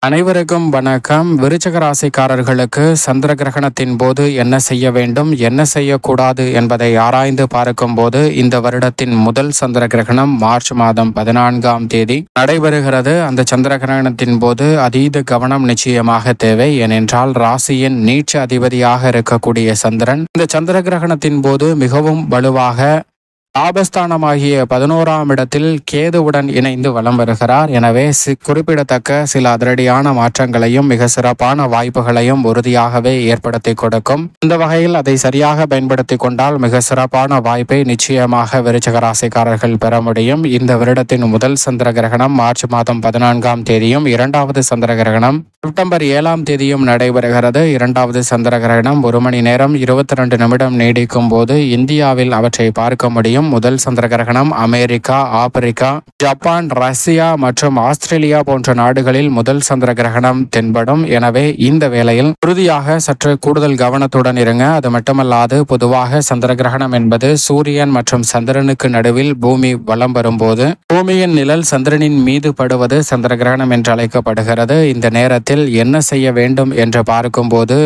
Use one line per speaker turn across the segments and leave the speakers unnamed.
அனைவருக்கும் வணக்கம். விருச்சிக ராசிக்காரர்களுக்கு சந்திர கிரகணத்தின் போது என்ன செய்ய வேண்டும், என்ன செய்யக்கூடாது என்பதை ஆராய்ந்து பார்க்கும்போது இந்த வருடத்தின் முதல் சந்திர கிரகணம் மார்ச் மாதம் 14ஆம் தேதி நடைபெறுகிறது. அந்த சந்திர கிரகணத்தின் போது அதீத கவனம் நிச்சயமாக தேவை. ஏனென்றால் ராசியின் நீட்ச அதிபதியாக இருக்கக்கூடிய சந்திரன் இந்த சந்திர கிரகணத்தின் போது மிகவும் வலுவாக லாபஸ்தானமாகிய 11ஆம் இடத்தில் கேதுவுடன் இணைந்து வலம் வருகிறார். எனவே குறிப்பிடத்தக்க சில அதிரடியான மாற்றங்களையும் மிக சிறப்பான வாய்ப்புகளையும் உறுதியாகவே ஏற்படுத்தி கொடுக்கும். இந்த வகையில் அதை சரியாக பயன்படுத்தி கொண்டால் மிக சிறப்பான வாய்ப்பை நிச்சயமாக விருச்சிக ராசிக்காரர்கள் பெற முடியும். இந்த வருடத்தின் முதல் சந்திர கிரகணம் மார்ச் மாதம் 14ஆம் தேதியும், இரண்டாவது சந்திர கிரகணம் செப்டம்பர் 7ஆம் தேதியும் நடைபெறுகிறது. இரண்டாவது சந்திர கிரகணம் 1 மணி நேரம் 22 நிமிடம் நீடிக்கும் போது இந்தியாவில் அவற்றை பார்க்க முடியும். முதல் சந்திர கிரகணம் அமெரிக்கா, ஆப்பிரிக்கா, ஜப்பான், ரஷ்யா மற்றும் ஆஸ்திரேலியா போன்ற நாடுகளில் முதல் சந்திர கிரகணம் தென்படும். எனவே இந்த வேளையில் உறுதியாக சற்று கூடுதல் கவனத்துடன் இருங்க. அது மட்டுமல்லாது பொதுவாக சந்திர கிரகணம் என்பது சூரியன் மற்றும் சந்திரனுக்கு நடுவில் பூமி வலம் வரும்போது பூமியின் நிழல் சந்திரனின் மீது படுவது சந்திர கிரகணம் என்று அழைக்கப்படுகிறது. இந்த நேரத்தில் என்ன செய்ய வேண்டும் என்று பார்க்கும்போது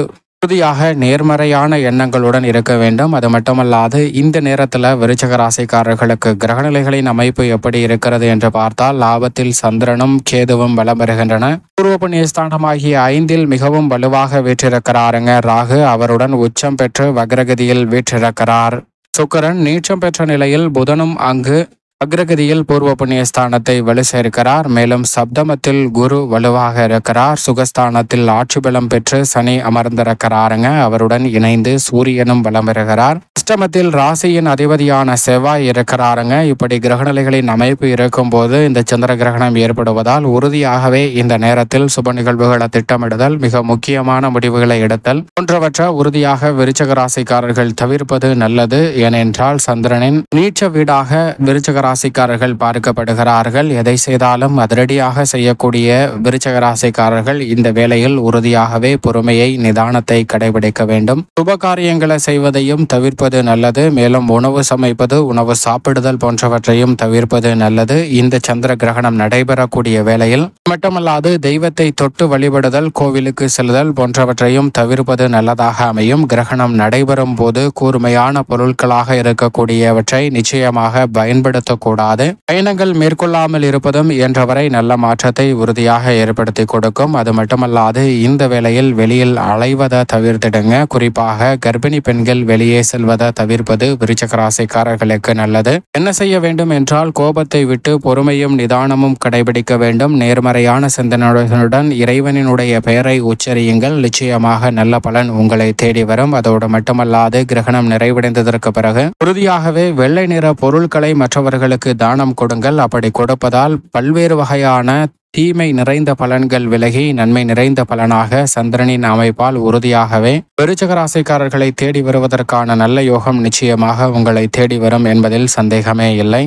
உறுதியாக நேர்மறையான எண்ணங்களுடன் இருக்க வேண்டும். அது மட்டுமல்லாது இந்த நேரத்தில் விருச்சிக ராசிக்காரர்களுக்கு கிரகநிலைகளின் அமைப்பு எப்படி இருக்கிறது என்று பார்த்தால், லாபத்தில் சந்திரனும் கேதுவும் வலம் வருகின்றன. பூர்வ புண்ணிய ஸ்தானமாகிய 5இல் மிகவும் வலுவாக வீற்றிருக்கிறாருங்க ராகு. அவருடன் உச்சம் பெற்று வக்ரகதியில் வீற்றிருக்கிறார். சுக்கிரன் நீச்சம் பெற்ற நிலையில் புதனும் அங்கு அக்ரகதியில் பூர்வ புண்ணிய ஸ்தானத்தை வலு சேர்க்கிறார். மேலும் சப்தமத்தில் குரு வலுவாக இருக்கிறார். சுகஸ்தானத்தில் ஆட்சி பலம் பெற்று சனி அமர்ந்திருக்கிறாருங்க. அவருடன் இணைந்து சூரியனும் பலம் பெறுகிறார். அஷ்டமத்தில் ராசியின் அதிபதியான செவ்வாய் இருக்கிறாருங்க. இப்படி கிரகநிலைகளின் அமைப்பு இருக்கும் போது இந்த சந்திர கிரகணம் ஏற்படுவதால் உறுதியாகவே இந்த நேரத்தில் சுப நிகழ்வுகளை திட்டமிடுதல், மிக முக்கியமான முடிவுகளை எடுத்தல் போன்றவற்றை உறுதியாக விருச்சிக ராசிக்காரர்கள் தவிர்ப்பது நல்லது. ஏனென்றால் சந்திரனின் நீச்ச வீடாக விருச்சிக ராசிக்காரர்கள் பார்க்கப்படுகிறார்கள். எதை செய்தாலும் அதிரடியாக செய்யக்கூடிய விருச்சிக ராசிக்காரர்கள் இந்த வேளையில் உறுதியாகவே பொறுமையை, நிதானத்தை கடைபிடிக்க வேண்டும். சுப காரியங்களை செய்வதையும் தவிர்ப்பது நல்லது. மேலும் உணவு சமைப்பது, உணவு சாப்பிடுதல் போன்றவற்றையும் தவிர்ப்பது நல்லது. இந்த சந்திர கிரகணம் நடைபெறக்கூடிய வேளையில் மட்டுமல்லாது தெய்வத்தை தொட்டு வழிபடுதல், கோவிலுக்கு செல்லுதல் போன்றவற்றையும் தவிர்ப்பது நல்லதாக அமையும். கிரகணம் நடைபெறும் போது கூர்மையான பொருட்களாக இருக்கக்கூடியவற்றை நிச்சயமாக பயன்படுத்த கூடாது. பயணங்கள் மேற்கொள்ளாமல் இருப்பதும் இயன்றவரை நல்ல மாற்றத்தை உறுதியாக ஏற்படுத்தி கொடுக்கும். அது மட்டுமல்லாது இந்த வேளையில் வெளியில் அலைவதை தவிர்த்திடுங்க. குறிப்பாக கர்ப்பிணி பெண்கள் வெளியே செல்வதை தவிர்ப்பது விருச்சிக ராசிக்காரர்களுக்கு நல்லது. என்ன செய்ய வேண்டும் என்றால், கோபத்தை விட்டு பொறுமையும் நிதானமும் கடைபிடிக்க வேண்டும். நேர்மறையான சிந்தனையுடன் இறைவனினுடைய பெயரை உச்சரியுங்கள். நிச்சயமாக நல்ல பலன் உங்களை தேடி வரும். அதோடு மட்டுமல்லாது கிரகணம் நிறைவடைந்ததற்கு பிறகு உறுதியாகவே வெள்ளை நிற பொருட்களை மற்றவர்களுக்கு தானம் கொடுங்கள். அப்படி கொடுப்பதால் பல்வேறு வகையான தீமை நிறைந்த பலன்கள் விலகி நன்மை நிறைந்த பலனாக சந்திரனின் அமைப்பால் உறுதியாகவே விருச்சிக ராசிக்காரர்களை தேடி வருவதற்கான நல்ல யோகம் நிச்சயமாக உங்களை தேடி வரும் என்பதில் சந்தேகமே இல்லை.